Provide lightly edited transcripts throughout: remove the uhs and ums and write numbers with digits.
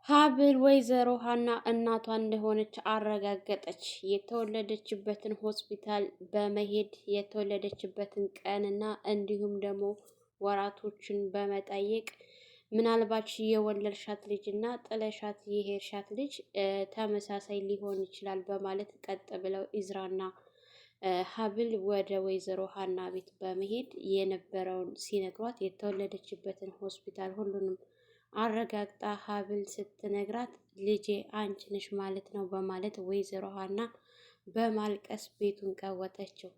ሀብል ወይዘሮ ሀና እናቷ እንደሆነች አረጋገጠች። የተወለደችበትን ሆስፒታል በመሄድ የተወለደችበትን ቀንና እንዲሁም ደግሞ ወራቶችን በመጠየቅ ምናልባት የወለድሻት ልጅ እና ጥለሻት የሄድሻት ልጅ ተመሳሳይ ሊሆን ይችላል በማለት ቀጥ ብለው ኢዝራና ሀብል ወደ ወይዘሮ ሀና ቤት በመሄድ የነበረውን ሲነግሯት የተወለደችበትን ሆስፒታል ሁሉንም አረጋግጣ ሀብል ስትነግራት ልጄ አንቺ ነሽ ማለት ነው በማለት ወይዘሮ ሀና በማልቀስ ቤቱን ቀወጠችው።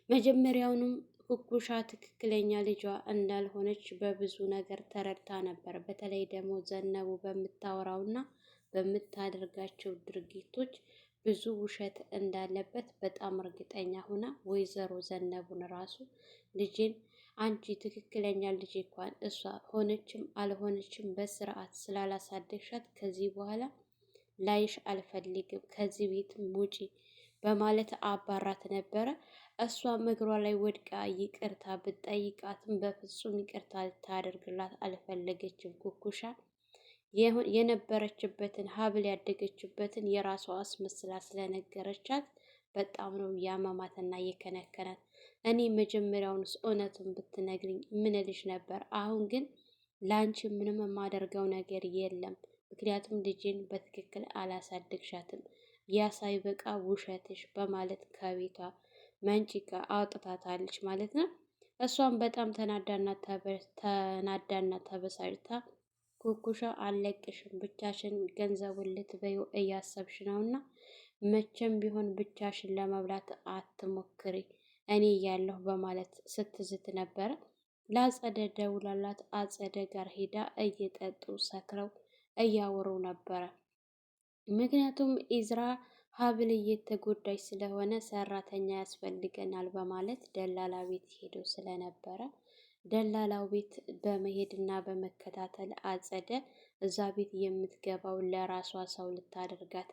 መጀመሪያውንም ኩኩሻ ትክክለኛ ልጇ እንዳልሆነች በብዙ ነገር ተረድታ ነበር። በተለይ ደግሞ ዘነቡ በምታወራውና በምታደርጋቸው ድርጊቶች ብዙ ውሸት እንዳለበት በጣም እርግጠኛ ሆና ወይዘሮ ዘነቡን ራሱ ልጅን አንቺ ትክክለኛ ልጅ እንኳን እሷ ሆነችም አልሆነችም በስርዓት ስላላሳደግሻት ከዚህ በኋላ ላይሽ አልፈልግም፣ ከዚህ ቤትም ውጪ በማለት አባራት ነበረ። እሷም እግሯ ላይ ወድቃ ይቅርታ ብትጠይቃትም በፍጹም ይቅርታ ልታደርግላት አልፈለገችም። ኩኩሻ የነበረችበትን ሀብል ያደገችበትን የራሷ አስመስላ ስለነገረቻት በጣም ነው ያመማትና የከነከናት። እኔ መጀመሪያውንስ እውነቱን ብትነግሪኝ ምንልሽ ነበር? አሁን ግን ላንቺ ምንም የማደርገው ነገር የለም። ምክንያቱም ልጄን በትክክል አላሳደግሻትም። ያሳይ በቃ ውሸትሽ በማለት ከቤቷ መንጭቃ አውጥታታለች ማለት ነው። እሷም በጣም ተናዳና ተበሳጭታ ኩኩሻ አለቅሽም፣ ብቻሽን ገንዘቡን ልትበዩ እያሰብሽ ነውና መቼም ቢሆን ብቻሽን ለመብላት አትሞክሪ እኔ እያለሁ በማለት ስትዝት ነበረ። ለአጸደ ደውላላት አጸደ ጋር ሄዳ እየጠጡ ሰክረው እያወሩ ነበረ። ምክንያቱም ኢዝራ ሀብል እየተጎዳች ስለሆነ ሰራተኛ ያስፈልገናል በማለት ደላላ ቤት ሄዶ ስለነበረ ደላላው ቤት በመሄድና በመከታተል አጸደ እዛ ቤት የምትገባው ለራሷ ሰው ልታደርጋት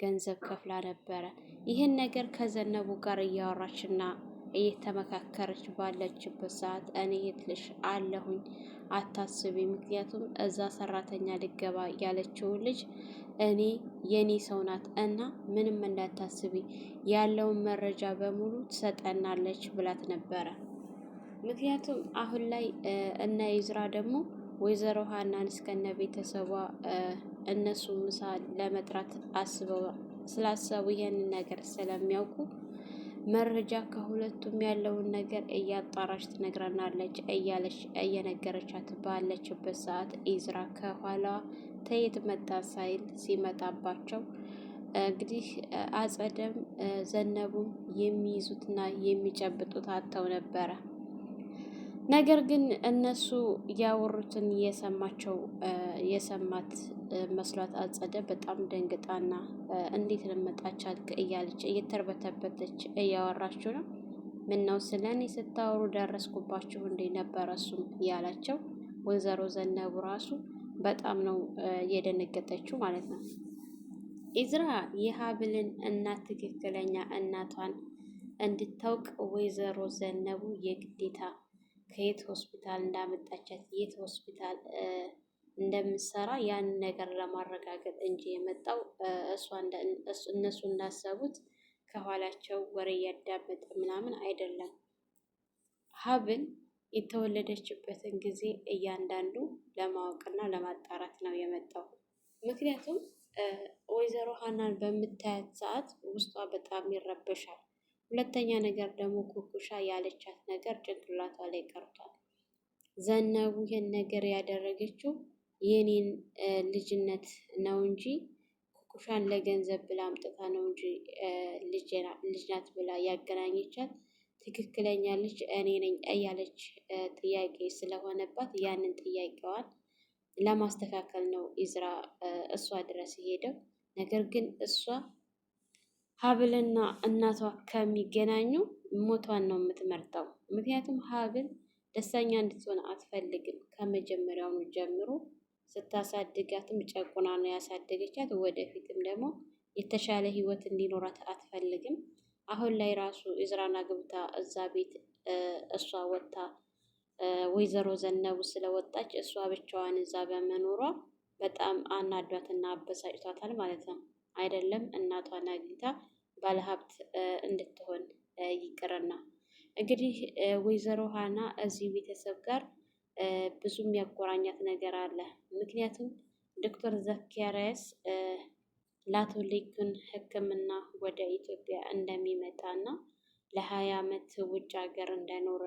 ገንዘብ ከፍላ ነበረ። ይህን ነገር ከዘነቡ ጋር እያወራችና እየተመካከረች ባለችበት ሰዓት እኔ የትልሽ አለሁኝ አታስቢ፣ ምክንያቱም እዛ ሰራተኛ ልገባ ያለችውን ልጅ እኔ የኔ ሰው ናት እና ምንም እንዳታስቢ ያለውን መረጃ በሙሉ ትሰጠናለች ብላት ነበረ። ምክንያቱም አሁን ላይ እነ ኢዝራ ደግሞ ወይዘሮ ሀናን እስከነ ቤተሰቧ እነሱ ምሳ ለመጥራት ስላሰቡ ይሄንን ነገር ስለሚያውቁ መረጃ ከሁለቱም ያለውን ነገር እያጣራች ትነግረናለች እያለች እየነገረቻት ባለችበት ሰዓት ኢዝራ ከኋላ ተየት መጣ ሳይል ሲመጣባቸው እንግዲህ አጸደም ዘነቡም የሚይዙትና የሚጨብጡት አጥተው ነበረ። ነገር ግን እነሱ ያወሩትን የሰማት መስሏት አጸደ በጣም ደንግጣና እንዴት ልመጣ ቻልክ እያለች እየተርበተበተች እያወራችሁ ነው። ምነው ስለ እኔ ስታወሩ ደረስኩባችሁ እንዴ ነበረ እሱም ያላቸው። ወይዘሮ ዘነቡ ራሱ በጣም ነው የደነገጠችው ማለት ነው። ኢዝራ የሀብልን እናት ትክክለኛ እናቷን እንድታውቅ ወይዘሮ ዘነቡ የግዴታ ከየት ሆስፒታል እንዳመጣቻት የት ሆስፒታል እንደምትሰራ ያንን ነገር ለማረጋገጥ እንጂ የመጣው እነሱ እንዳሰቡት ከኋላቸው ወሬ እያዳመጠ ምናምን አይደለም። ሀብል የተወለደችበትን ጊዜ እያንዳንዱ ለማወቅና ለማጣራት ነው የመጣው። ምክንያቱም ወይዘሮ ሀናን በምታያት ሰዓት ውስጧ በጣም ይረበሻል። ሁለተኛ ነገር ደግሞ ኩኩሻ ያለቻት ነገር ጭንቅላቷ ላይ ቀርቷል። ዘነቡ ይህን ነገር ያደረገችው የኔን ልጅነት ነው እንጂ ኩኩሻን ለገንዘብ ብላ አምጥታ ነው እንጂ ልጅ ናት ብላ ያገናኘቻት ትክክለኛ ልጅ እኔ ነኝ እያለች ጥያቄ ስለሆነባት ያንን ጥያቄዋን ለማስተካከል ነው ኢዝራ እሷ ድረስ የሄደው። ነገር ግን እሷ ሀብልና እናቷ ከሚገናኙ ሞቷን ነው የምትመርጠው። ምክንያቱም ሀብል ደስተኛ እንድትሆን አትፈልግም። ከመጀመሪያውኑ ጀምሮ ስታሳድጋትም ጨቁና ነው ያሳደገቻት። ወደፊትም ደግሞ የተሻለ ህይወት እንዲኖራት አትፈልግም። አሁን ላይ ራሱ ኢዝራን አግብታ እዛ ቤት እሷ ወጥታ ወይዘሮ ዘነቡ ስለወጣች እሷ ብቻዋን እዛ በመኖሯ በጣም አናዷትና አበሳጭቷታል ማለት ነው። አይደለም እናቷን አግኝታ ባለሀብት እንድትሆን ይቅርና እንግዲህ ወይዘሮ ሀና እዚህ ቤተሰብ ጋር ብዙ የሚያቆራኛት ነገር አለ። ምክንያቱም ዶክተር ዘካሪያስ ለአቶ ሌኩን ሕክምና ወደ ኢትዮጵያ እንደሚመጣ እና ለ20 ዓመት ውጭ ሀገር እንደኖረ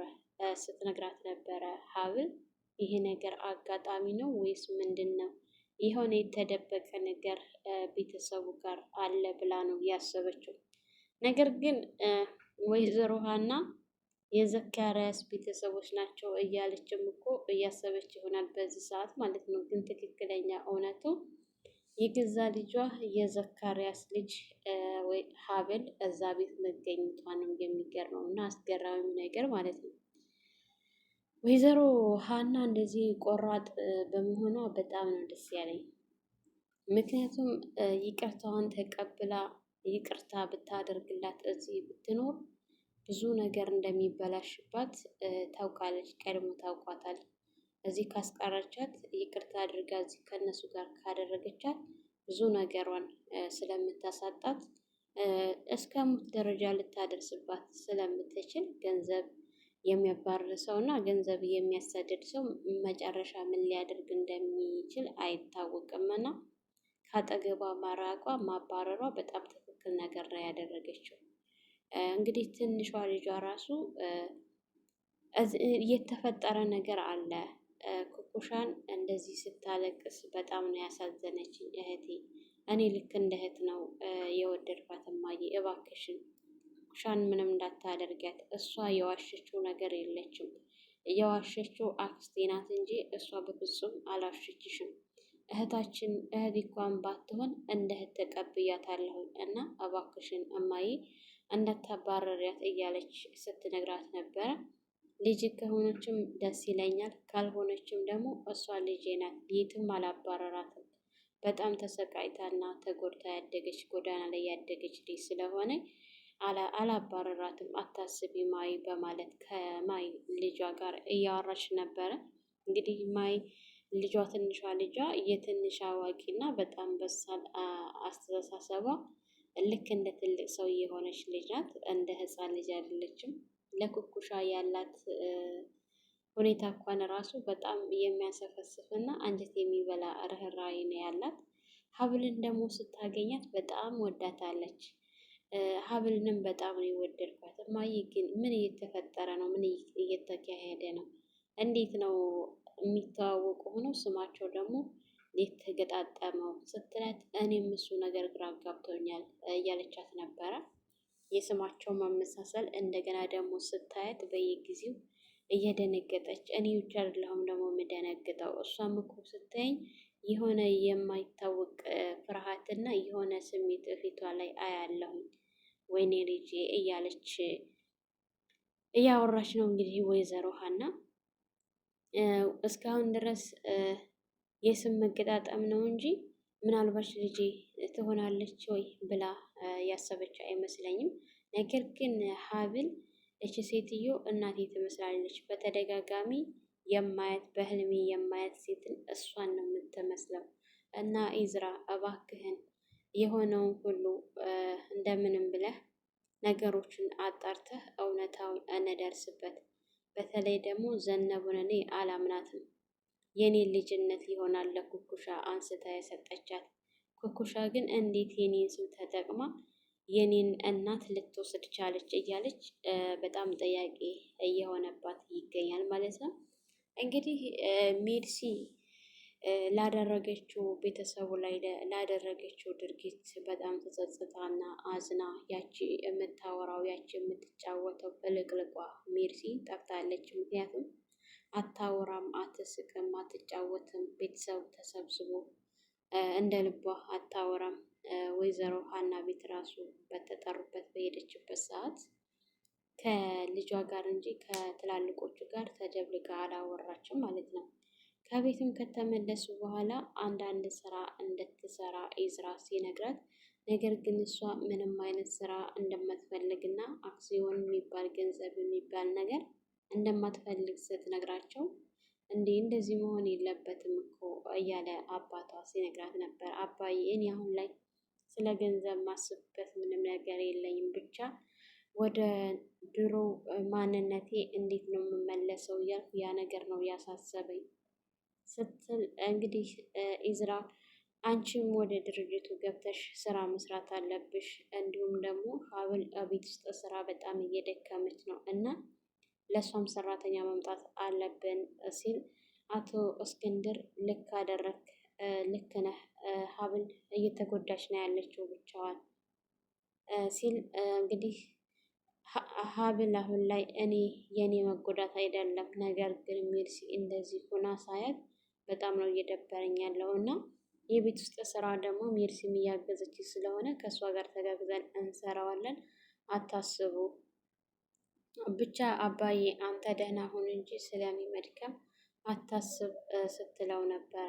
ስትነግራት ነበረ ሀብል። ይሄ ነገር አጋጣሚ ነው ወይስ ምንድን ነው? የሆነ የተደበቀ ነገር ቤተሰቡ ጋር አለ ብላ ነው ያሰበችው። ነገር ግን ወይዘሮ ሀና የዘካሪያስ ቤተሰቦች ናቸው እያለችም እኮ እያሰበች ይሆናል በዚህ ሰዓት ማለት ነው። ግን ትክክለኛ እውነቱ የገዛ ልጇ የዘካሪያስ ልጅ ወይ ሀብል እዛ ቤት መገኘቷ ነው የሚገርመው እና አስገራሚው ነገር ማለት ነው። ወይዘሮ ሀና እንደዚህ ቆራጥ በመሆኗ በጣም ነው ደስ ያለኝ። ምክንያቱም ይቅርታዋን ተቀብላ ይቅርታ ብታደርግላት እዚህ ብትኖር ብዙ ነገር እንደሚበላሽባት ታውቃለች። ቀድሞ ታውቋታል። እዚህ ካስቀረቻት ይቅርታ አድርጋ እዚህ ከእነሱ ጋር ካደረገቻት ብዙ ነገሯን ስለምታሳጣት እስከ ሞት ደረጃ ልታደርስባት ስለምትችል ገንዘብ የሚያባርር ሰው እና ገንዘብ የሚያሳድድ ሰው መጨረሻ ምን ሊያደርግ እንደሚችል አይታወቅምና ከአጠገቧ ማራቋ ማባረሯ በጣም ትክክል ነገር ነው ያደረገችው። እንግዲህ ትንሿ ልጇ ራሱ የተፈጠረ ነገር አለ። ኩኩሻን እንደዚህ ስታለቅስ በጣም ነው ያሳዘነችኝ እህቴ። እኔ ልክ እንደ እህት ነው የወደድኳት እማዬ፣ እባክሽን ኩኩሻን ምንም እንዳታደርጊያት። እሷ የዋሸችው ነገር የለችም። የዋሸችው አክስቴ ናት እንጂ እሷ በፍጹም አላሸችሽም። እህታችን እህት እንኳን ባትሆን እንደ እህት ተቀብያታለሁ እና እባክሽን እማዬ እንዳታባረሪያት እያለች ስትነግራት ነበረ። ልጅ ከሆነችም ደስ ይለኛል፣ ካልሆነችም ደግሞ እሷ ልጄ ናት፣ የትም አላባረራትም። በጣም ተሰቃይታና ተጎድታ ያደገች ጎዳና ላይ ያደገች ልጅ ስለሆነ አላባረራትም፣ አታስቢ ማይ በማለት ከማይ ልጇ ጋር እያወራች ነበረ። እንግዲህ ማይ ልጇ ትንሿ ልጇ የትንሽ አዋቂና በጣም በሳል አስተሳሰቧ ልክ እንደ ትልቅ ሰው የሆነች ልጅ ናት። እንደ ሕፃን ልጅ አይደለችም። ለኩኩሻ ያላት ሁኔታ እንኳን ራሱ በጣም የሚያሰፈስፍ እና አንጀት የሚበላ ርህራሄ ነው ያላት። ሀብልን ደግሞ ስታገኛት በጣም ወዳታለች። ሀብልንም በጣም ነው የወደድኳት። እማዬ ግን ምን እየተፈጠረ ነው? ምን እየተካሄደ ነው? እንዴት ነው የሚተዋወቁ ሆነው ስማቸው ደግሞ የተገጣጠመው ስትላት፣ እኔም እሱ ነገር ግራ ጋብቶኛል እያለቻት ነበረ። የስማቸው መመሳሰል እንደገና ደግሞ ስታያት በየጊዜው እየደነገጠች፣ እኔ ብቻ አይደለሁም ደግሞ የምደነግጠው እሷም እኮ ስታየኝ የሆነ የማይታወቅ ፍርሃትና የሆነ ስሜት ፊቷ ላይ አያለሁኝ። ወይኔ ልጄ እያለች እያወራች ነው እንግዲህ ወይዘሮ ሀና። እስካሁን ድረስ የስም መገጣጠም ነው እንጂ ምናልባች ልጄ ትሆናለች ወይ ብላ ያሰበች አይመስለኝም። ነገር ግን ሀብል እች ሴትዮ እናቴ ትመስላለች፣ በተደጋጋሚ የማያት በህልሜ የማያት ሴትን እሷን ነው የምትመስለው። እና ኢዝራ እባክህን የሆነውን ሁሉ እንደምንም ብለህ ነገሮችን አጣርተህ እውነታውን እንደርስበት። በተለይ ደግሞ ዘነቡን እኔ አላምናትም። የኔ ልጅነት ይሆናል ለኩኩሻ አንስታ የሰጠቻት። ኩኩሻ ግን እንዴት የኔን ስም ተጠቅማ የኔን እናት ልትወስድ ቻለች እያለች በጣም ጥያቄ እየሆነባት ይገኛል ማለት ነው። እንግዲህ ሜርሲ ላደረገችው ቤተሰቡ ላይ ላደረገችው ድርጊት በጣም ተጸጽታና አዝና ያቺ የምታወራው ያቺ የምትጫወተው በልቅልቋ ሜርሲ ጠፍታለች። ምክንያቱም አታወራም፣ አትስቅም፣ አትጫወትም። ቤተሰቡ ተሰብስቦ እንደ ልቧ አታወራም። ወይዘሮ ሀና ቤት ራሱ በተጠሩበት በሄደችበት ሰዓት ከልጇ ጋር እንጂ ከትላልቆቹ ጋር ተደብልጋ አላወራችም ማለት ነው። ከቤትም ከተመለሱ በኋላ አንዳንድ ስራ እንድትሰራ ኢዝራ ሲነግራት፣ ነገር ግን እሷ ምንም አይነት ስራ እንደማትፈልግና አክሲዮን የሚባል ገንዘብ የሚባል ነገር እንደማትፈልግ ስትነግራቸው እንዴ እንደዚህ መሆን የለበትም እኮ እያለ አባቷ ሲነግራት ነበር። አባዬ እኔ አሁን ላይ ስለ ገንዘብ ማስብበት ምንም ነገር የለኝም፣ ብቻ ወደ ድሮ ማንነቴ እንዴት ነው የምመለሰው እያልኩ ያ ነገር ነው ያሳሰበኝ ስትል እንግዲህ ኢዝራ አንቺም ወደ ድርጅቱ ገብተሽ ስራ መስራት አለብሽ፣ እንዲሁም ደግሞ ሀብል ቤት ውስጥ ስራ በጣም እየደከመች ነው እና ለእሷም ሰራተኛ መምጣት አለብን ሲል አቶ እስክንድር ልክ አደረክ፣ ልክ ነህ፣ ሀብል እየተጎዳች ነው ያለችው ብቻዋን ሲል እንግዲህ ሀብል አሁን ላይ የኔ መጎዳት አይደለም፣ ነገር ግን ሜርሲ እንደዚህ ሆና ሳያት በጣም ነው እየደበረኝ ያለው እና የቤት ውስጥ ስራ ደግሞ ሜርሲም እያገዘች ስለሆነ ከእሷ ጋር ተጋግዘን እንሰራዋለን፣ አታስቡ ብቻ አባዬ አንተ ደህና ሁን እንጂ ስለሚመድከም አታስብ ስትለው ነበረ።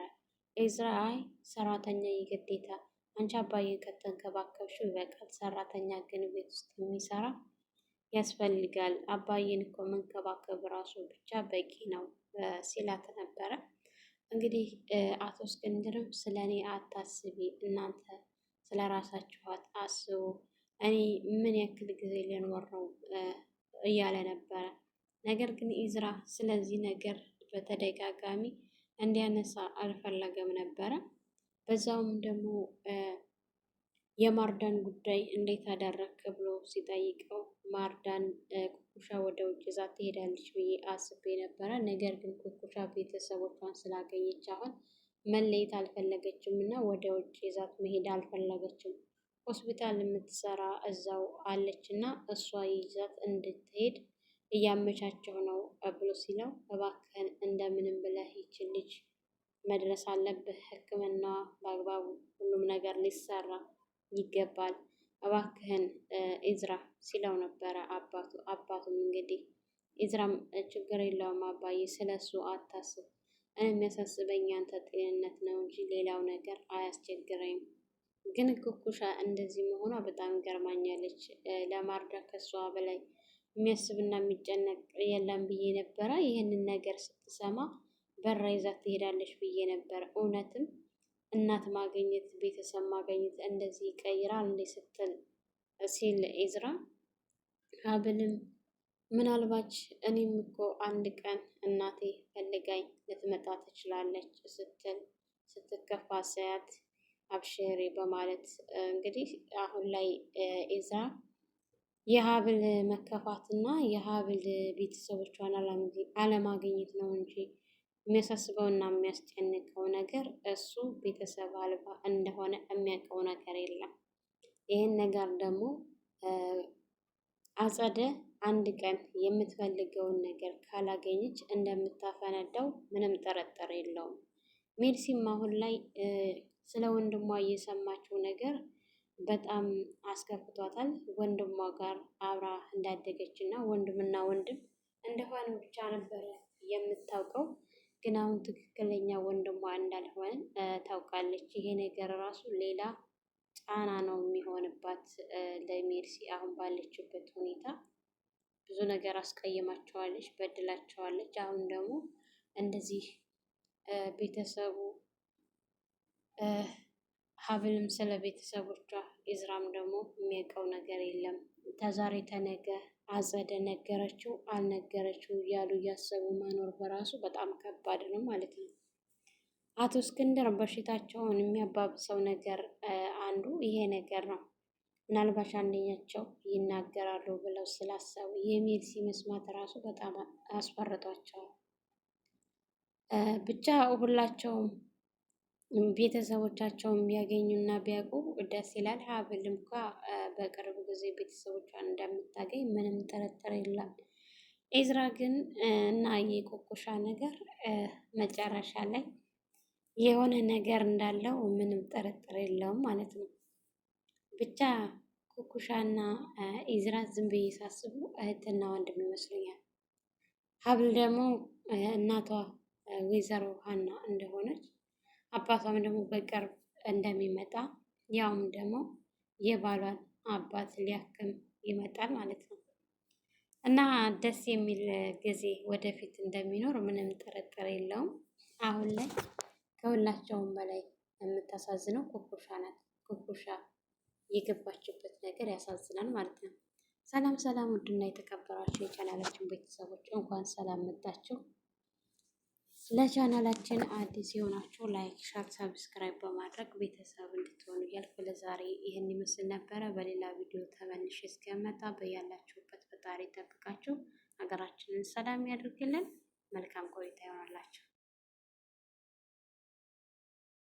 ኤዝራ አይ ሰራተኛ የግዴታ አንቺ አባዬን ከተንከባከብሽው ይበቃል፣ ሰራተኛ ግን ቤት ውስጥ የሚሰራ ያስፈልጋል፣ አባዬን እኮ መንከባከብ ራሱ ብቻ በቂ ነው ሲላት ነበረ። እንግዲህ አቶ እስክንድርም ስለ እኔ አታስቢ፣ እናንተ ስለ ራሳችኋት አስቡ፣ እኔ ምን ያክል ጊዜ ልኖር ነው እያለ ነበረ። ነገር ግን ኢዝራ ስለዚህ ነገር በተደጋጋሚ እንዲያነሳ አልፈለገም ነበረ። በዛውም ደግሞ የማርዳን ጉዳይ እንዴት አደረግክ ብሎ ሲጠይቀው ማርዳን ኩኩሻ ወደ ውጭ ይዛ ትሄዳለች ብዬ አስቤ ነበረ። ነገር ግን ኩኩሻ ቤተሰቦቿን ስላገኘች አሁን መለየት አልፈለገችም እና ወደ ውጭ ይዛት መሄድ አልፈለገችም። ሆስፒታል የምትሰራ እዛው አለች እና እሷ ይዛት እንድትሄድ እያመቻቸው ነው ብሎ ሲለው እባክህን እንደምንም ብለህ ይችን ልጅ መድረስ አለብህ፣ ሕክምናዋ በአግባቡ ሁሉም ነገር ሊሰራ ይገባል፣ እባክህን ኢዝራ ሲለው ነበረ አባቱም እንግዲህ ኢዝራም ችግር የለውም አባዬ ስለሱ አታስብ፣ የሚያሳስበኝ አንተ ጤንነት ነው እንጂ ሌላው ነገር አያስቸግረኝም። ግን ኩኩሻ እንደዚህ መሆኗ በጣም ገርማኛለች። ለማርዳ ከሷ በላይ የሚያስብና የሚጨነቅ የለም ብዬ ነበረ። ይህንን ነገር ስትሰማ በራ ይዛት ትሄዳለች ብዬ ነበር። እውነትም እናት ማግኘት ቤተሰብ ማግኘት እንደዚህ ይቀይራል እንዴ ስትል ሲል ኢዝራ ሀብልም ምናልባች እኔም እኮ አንድ ቀን እናቴ ፈልጋኝ ልትመጣ ትችላለች ስትል ስትከፋ ሳያት አብሽሪ በማለት እንግዲህ አሁን ላይ ኢዝራ የሀብል መከፋትና የሀብል ቤተሰቦቿን አለማግኘት ነው እንጂ የሚያሳስበውና የሚያስጨንቀው ነገር እሱ ቤተሰብ አልባ እንደሆነ የሚያውቀው ነገር የለም። ይህን ነገር ደግሞ አጸደ አንድ ቀን የምትፈልገውን ነገር ካላገኘች እንደምታፈነዳው ምንም ጥርጥር የለውም። ሜርሲም አሁን ላይ ስለ ወንድሟ እየሰማችው ነገር በጣም አስከፍቷታል። ወንድሟ ጋር አብራ እንዳደገች እና ወንድምና ወንድም እንደሆነ ብቻ ነበረ የምታውቀው። ግን አሁን ትክክለኛ ወንድሟ እንዳልሆነ ታውቃለች። ይሄ ነገር ራሱ ሌላ ጫና ነው የሚሆንባት ለሜርሲ አሁን ባለችበት ሁኔታ። ብዙ ነገር አስቀይማቸዋለች፣ በድላቸዋለች። አሁን ደግሞ እንደዚህ ቤተሰቡ ሀብልም ስለ ቤተሰቦቿ ኢዝራም ደግሞ የሚያውቀው ነገር የለም። ተዛሬ ተነገ አጸደ ነገረችው አልነገረችው እያሉ እያሰቡ መኖር በራሱ በጣም ከባድ ነው ማለት ነው። አቶ እስክንድር በሽታቸውን የሚያባብሰው ነገር አንዱ ይሄ ነገር ነው። ምናልባት አንደኛቸው ይናገራሉ ብለው ስላሰቡ የሜርሲ መስማት ራሱ በጣም አስፈርቷቸዋል። ብቻ ሁላቸውም ቤተሰቦቻቸውን ቢያገኙና ቢያውቁ ደስ ይላል። ሀብል እንኳ በቅርብ ጊዜ ቤተሰቦቿን እንደምታገኝ ምንም ጥርጥር የለም። ኢዝራ ግን እና የኮኮሻ ነገር መጨረሻ ላይ የሆነ ነገር እንዳለው ምንም ጥርጥር የለውም ማለት ነው። ብቻ ኩኩሻና ኢዝራ ዝም ብዬ ሳስቡ እህትና ወንድም ይመስሉኛል። ሀብል ደግሞ እናቷ ወይዘሮ ሀና እንደሆነች አባቷም ደግሞ በቅርብ እንደሚመጣ ያውም ደግሞ የባሏን አባት ሊያክም ይመጣል ማለት ነው። እና ደስ የሚል ጊዜ ወደፊት እንደሚኖር ምንም ጥርጥር የለውም። አሁን ላይ ከሁላቸውም በላይ የምታሳዝነው ኩኩሻ ናት። ኩኩሻ የገባችበት ነገር ያሳዝናል ማለት ነው። ሰላም ሰላም! ውድና የተከበራችሁ የቻናላችን ቤተሰቦች እንኳን ሰላም መጣችሁ። ለቻናላችን አዲስ የሆናችሁ ላይክ፣ ሻር፣ ሰብስክራይብ በማድረግ ቤተሰብ እንድትሆኑ እያልኩ ለዛሬ ይህን ይመስል ነበረ። በሌላ ቪዲዮ ተመልሼ እስከመጣ በያላችሁበት ፈጣሪ ይጠብቃችሁ፣ ሀገራችንን ሰላም ያድርግልን። መልካም ቆይታ ይሆናላችሁ።